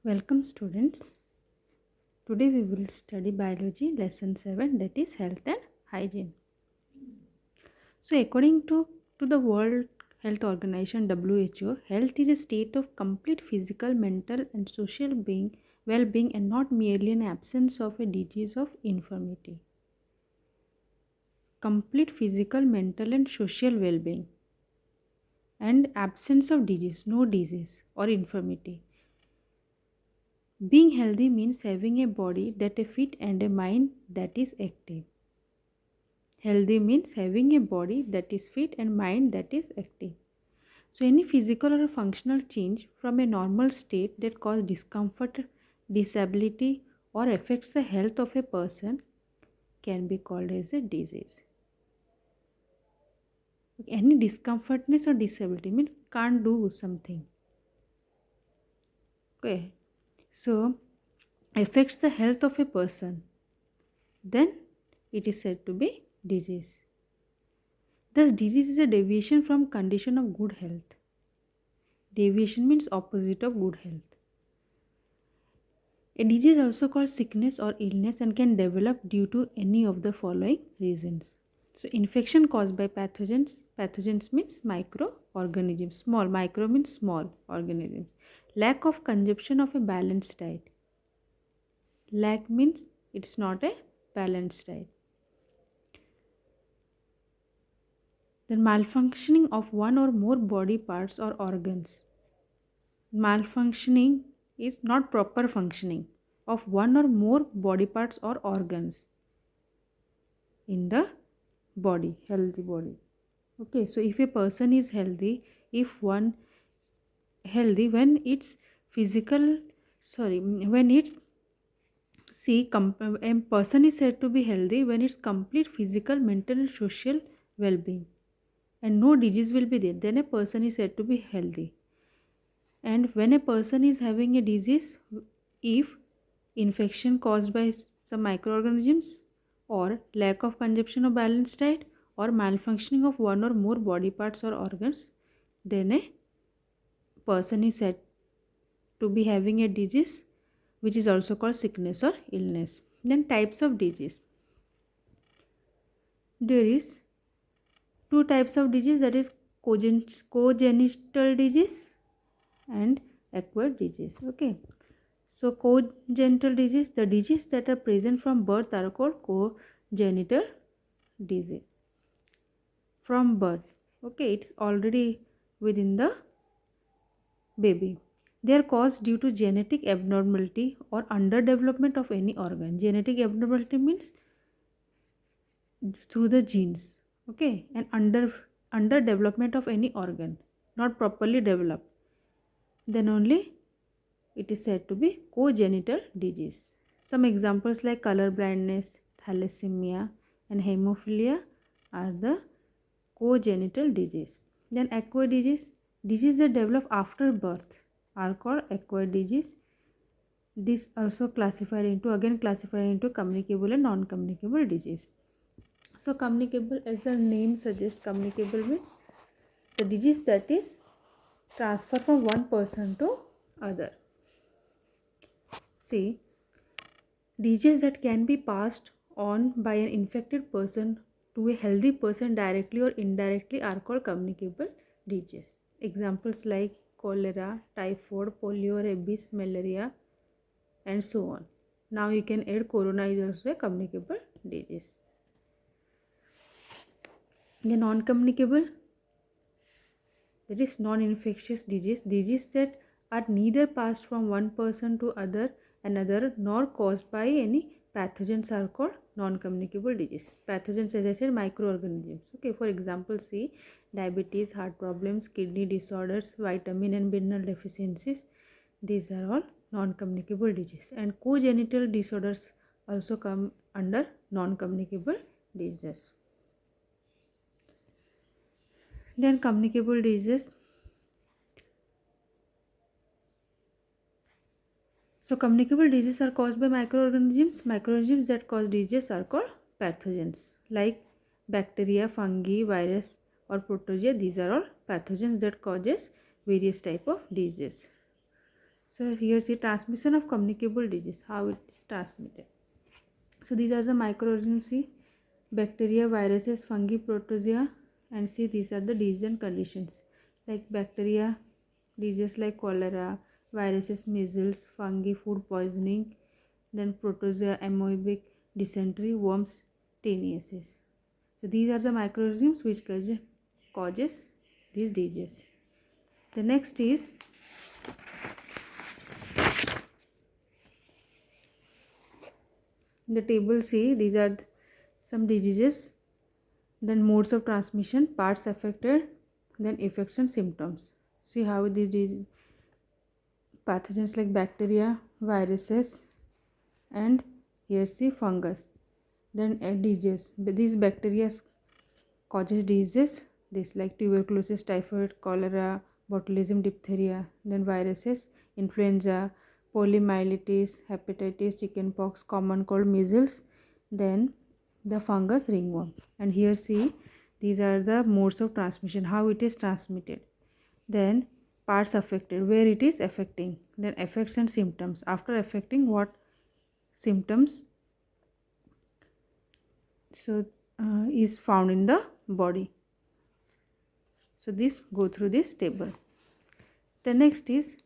Welcome students. Today we will study biology lesson 7, that is health and hygiene. So according to the World Health Organization WHO, health is a state of complete physical, mental and social well-being and not merely an absence of a disease of infirmity. Complete physical, mental and social well-being and absence of disease, no disease or infirmity. Being healthy means having a body that is fit and a mind that is active. Healthy means having a body that is fit and mind that is active. So any physical or functional change from a normal state that causes discomfort, disability or affects the health of a person can be called as a disease. Any discomfortness or disability means can't do something. Okay. So affects the health of a person, then it is said to be disease. Thus disease is a deviation from condition of good health. Deviation means opposite of good health. A disease is also called sickness or illness and can develop due to any of the following reasons. So infection caused by pathogens. Pathogens means microorganisms. Small, micro means small organisms. Lack of consumption of a balanced diet. Lack means it's not a balanced diet. Then malfunctioning of one or more body parts or organs. Malfunctioning is not proper functioning of one or more body parts or organs in the body, healthy body. Okay, so if a person is healthy, if one healthy when it's physical, when it's a person is said to be healthy when it's complete physical, mental and social well-being and no disease will be there, then a person is said to be healthy. And when a person is having a disease, if infection caused by some microorganisms or lack of consumption of balanced diet or malfunctioning of one or more body parts or organs, then a person is said to be having a disease which is also called sickness or illness. Then types of disease. There is two types of disease, that is congenital disease and acquired disease. Okay. So congenital disease, the disease that are present from birth are called congenital disease. From birth. Okay, it's already within the baby. They are caused due to genetic abnormality or underdevelopment of any organ. Genetic abnormality means through the genes. Okay, and underdevelopment of any organ, not properly developed. Then only it is said to be congenital disease. Some examples like color blindness, thalassemia and hemophilia are the congenital disease. Then acquired disease, disease that develop after birth are called acquired disease. This also classified into communicable and non-communicable disease. So communicable, as the name suggests, communicable means the disease that is transferred from one person to other. See, diseases that can be passed on by an infected person to a healthy person directly or indirectly are called communicable diseases. Examples like cholera, typhoid, polio, rabies, malaria and so on. Now you can add corona is also a communicable disease. The non-communicable, that is non-infectious disease that are neither passed from one person to another nor caused by any pathogens are called non-communicable disease. Pathogens, as I said, microorganisms. Okay, for example, see diabetes, heart problems, kidney disorders, vitamin and mineral deficiencies. These are all non-communicable disease, and congenital disorders also come under non-communicable diseases. Then communicable diseases. So communicable diseases are caused by microorganisms. Microorganisms that cause diseases are called pathogens, like bacteria, fungi, virus or protozoa. These are all pathogens that causes various type of diseases. So here see transmission of communicable disease, how it is transmitted. So these are the microorganisms, see bacteria, viruses, fungi, protozoa, and see these are the disease and conditions like bacteria, diseases like cholera, viruses, measles, fungi, food poisoning, then protozoa, amoebic dysentery, worms, teniasis. So these are the microorganisms which causes these diseases. The next is the table C. These are some diseases, then modes of transmission, parts affected, then effects and symptoms. See how these disease pathogens like bacteria, viruses, and here see fungus. Then disease. These bacteria causes diseases. This like tuberculosis, typhoid, cholera, botulism, diphtheria. Then viruses, influenza, poliomyelitis, hepatitis, chickenpox, common cold, measles. Then the fungus, ringworm. And here see these are the modes of transmission, how it is transmitted. Then parts affected, where it is affecting. Then effects and symptoms. After affecting, what symptoms is found in the body. So this go through this table. The next is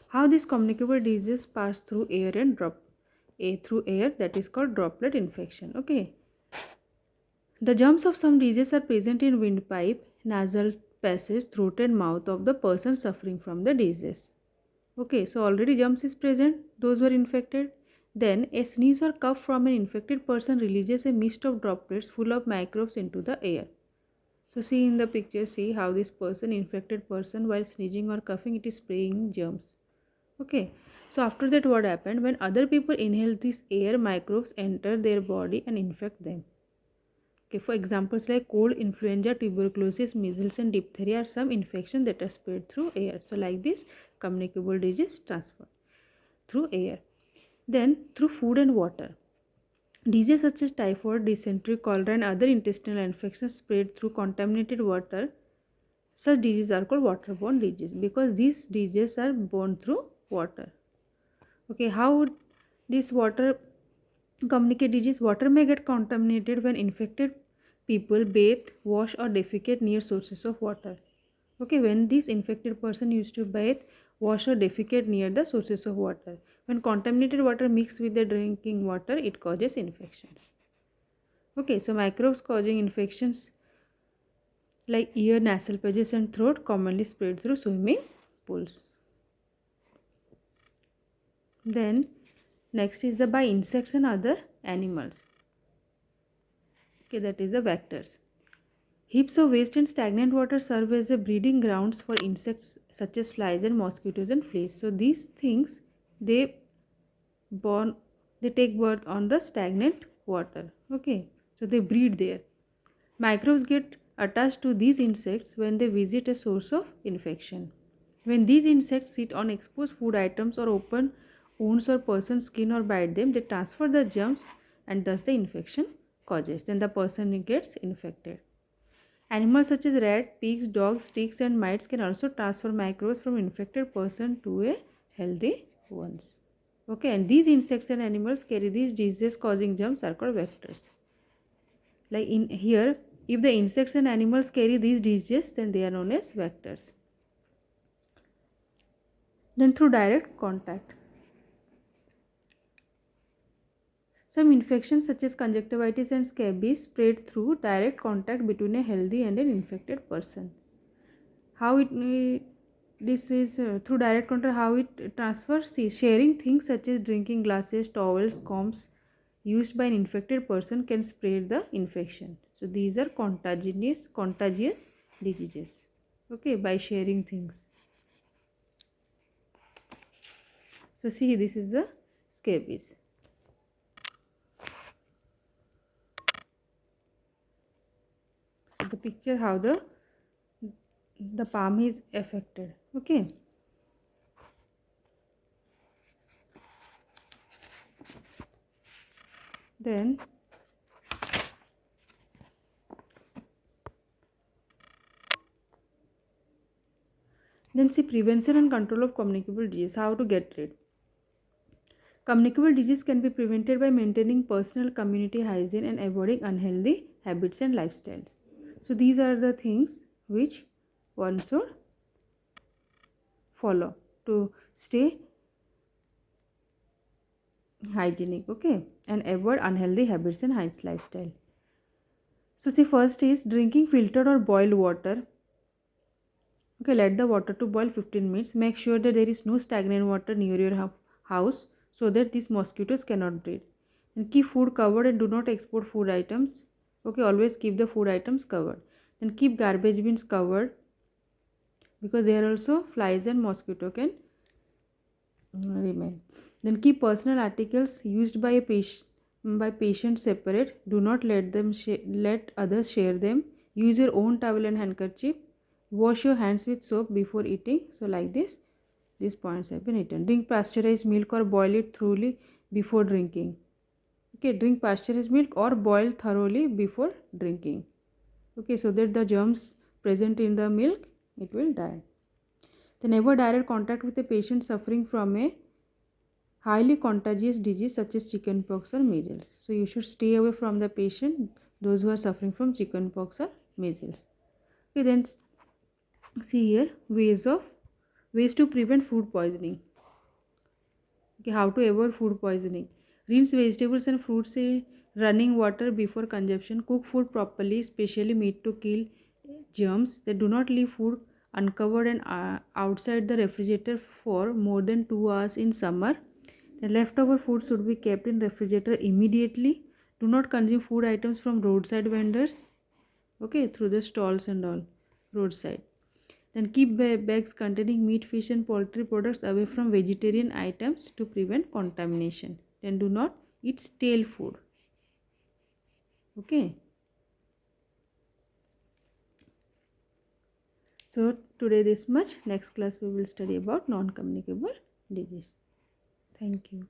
how these communicable diseases pass through air and through air, that is called droplet infection. Okay. The germs of some diseases are present in windpipe, nasal passage, throat and mouth of the person suffering from the disease. Okay, so already germs is present, those who are infected. Then a sneeze or cough from an infected person releases a mist of droplets full of microbes into the air. So see in the picture, see how this infected person, while sneezing or coughing, it is spraying germs. Okay, so after that what happened? When other people inhale this air, microbes enter their body and infect them. Okay, for examples like cold, influenza, tuberculosis, measles and diphtheria are some infections that are spread through air. So like this, communicable disease transfer through air. Then through food and water. Diseases such as typhoid, dysentery, cholera and other intestinal infections spread through contaminated water. Such diseases are called waterborne diseases because these diseases are borne through water. Okay, how would this water communicate disease? Water may get contaminated when infected people bathe, wash or defecate near sources of water. Okay, when this infected person used to bathe, wash or defecate near the sources of water. When contaminated water mixes with the drinking water, it causes infections. Okay, so microbes causing infections like ear, nasal passages and throat commonly spread through swimming pools. Then next is the by insects and other animals. Okay, that is the vectors. Heaps of waste and stagnant water serve as the breeding grounds for insects such as flies and mosquitoes and fleas. So these things they take birth on the stagnant water. Okay, so they breed there. Microbes get attached to these insects when they visit a source of infection. When these insects sit on exposed food items or open wounds or person's skin or bite them, they transfer the germs and thus the infection causes. Then the person gets infected. Animals such as rat, pigs, dogs, ticks and mites can also transfer microbes from infected person to a healthy ones. Okay, and these insects and animals carry these diseases causing germs are called vectors. Like in here, if the insects and animals carry these diseases, then they are known as vectors. Then through direct contact. Some infections such as conjunctivitis and scabies spread through direct contact between a healthy and an infected person. How this is through direct contact, how it transfers? See, sharing things such as drinking glasses, towels, combs used by an infected person can spread the infection. So these are contagious diseases. Okay, by sharing things. So see, this is the scabies. So the picture how the palm is affected. Okay. Then Then see prevention and control of communicable disease. How to get rid. Communicable disease can be prevented by maintaining personal community hygiene and avoiding unhealthy habits and lifestyles. So these are the things which one should follow to stay hygienic, okay, and avoid unhealthy habits and lifestyle. So see, first is drinking filtered or boiled water. Okay, let the water to boil 15 minutes. Make sure that there is no stagnant water near your house so that these mosquitoes cannot breed. And keep food covered and do not export food items. Okay, always keep the food items covered. Then keep garbage bins covered because there also flies and mosquito can remain. Then keep personal articles used by patient separate. Do not let others share them. Use your own towel and handkerchief. Wash your hands with soap before eating. So like this, these points have been written. Drink pasteurized milk or boil it thoroughly before drinking. Okay, drink pasteurized milk or boil thoroughly before drinking. Okay, so that the germs present in the milk, it will die. Then never direct contact with a patient suffering from a highly contagious disease such as chickenpox or measles. So you should stay away from the patient, those who are suffering from chickenpox or measles. Okay, then see here ways to prevent food poisoning. Okay, how to avoid food poisoning. Rinse vegetables and fruits in running water before consumption. Cook food properly, especially meat, to kill germs. They do not leave food uncovered and outside the refrigerator for more than 2 hours in summer. The leftover food should be kept in refrigerator immediately. Do not consume food items from roadside vendors. Okay, through the stalls and all roadside. Then keep bags containing meat, fish and poultry products away from vegetarian items to prevent contamination. Then do not eat stale food. Okay. So today this much. Next class we will study about non-communicable disease. Thank you.